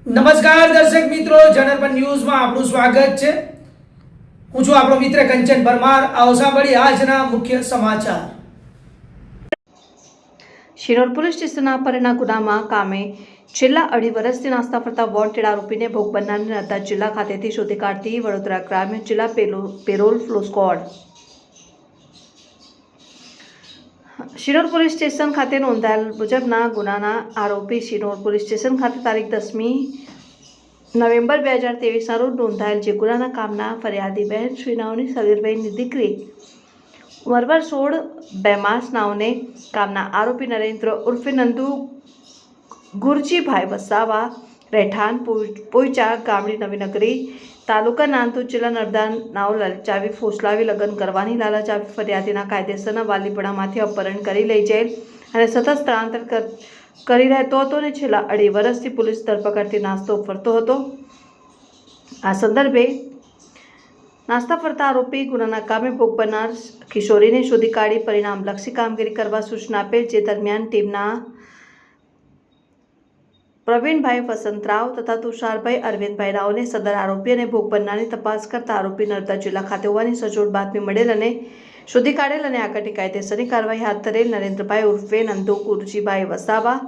નમસ્કાર દર્શક મિત્રો, જનરપન ન્યૂઝમાં આપનું સ્વાગત છે। હું છું આપણો મિત્ર કંચન પરમાર। આવો સાંભળીએ આજના મુખ્ય સમાચાર। શિનોર પોલીસ સ્ટેશનના પરેના ગુનામાં કામે છેલ્લા 2.5 વર્ષથી નાસ્તા ફરતા વોન્ટેડ આરોપીને ભોગ બનનારને નર્મદા જિલ્લા ખાતેથી શોધી કાઢતી વડોદરા ગ્રામ્ય જિલ્લા parole furlough squad. Shinor police station ખાતે નોંધાયેલ મુજબના ગુનાના આરોપી શિનોર પોલીસ સ્ટેશન ખાતે તારીખ 10મી નવેમ્બર 2023ના રોજ નોંધાયેલ જે ગુનાના કામના ફરિયાદી બહેન શ્રી નાવની સગીરબહેનની દીકરી ઉંમર 16 બેમાસ નાવને કામના આરોપી નરેન્દ્ર ઉર્ફે નંદુ ગુરજીભાઈ વસાવા રહેઠાણ પોઈચા ગામડી નવીનગરી તાલુકા નાંદોદ જિલ્લા નર્મદા નાવ લલચાવી ફોસલાવી લગ્ન કરવાની લાલચ આપી ફરિયાદીના કાયદેસરના વાલીપણામાંથી અપહરણ કરી લઈ જાય અને સતત સ્થળાંતર કરી રહેતો હતો અને છેલ્લા 2.5 વર્ષથી પોલીસ ધરપકડથી નાસ્તો ફરતો હતો। આ સંદર્ભે નાસ્તા ફરતા આરોપી ગુનાના કામે ભોગ બનનાર કિશોરીને શોધી કાઢી પરિણામલક્ષી કામગીરી કરવા સૂચના આપેલ, જે દરમિયાન ટીમના પ્રવીણભાઈ વસંતરાવ તથા તુષારભાઈ અરવિંદભાઈ રાવને સદર આરોપી અને ભોગ બનનારની તપાસ કરતા આરોપી નર્મદા જિલ્લા ખાતે હોવાની સચોટ બાતમી મળેલ અને શોધી કાઢેલ અને આગળની કાયદેસરની કાર્યવાહી હાથ ધરેલ। નરેન્દ્રભાઈ ઉર્ફે નંદુ ગુરજીભાઈ વસાવા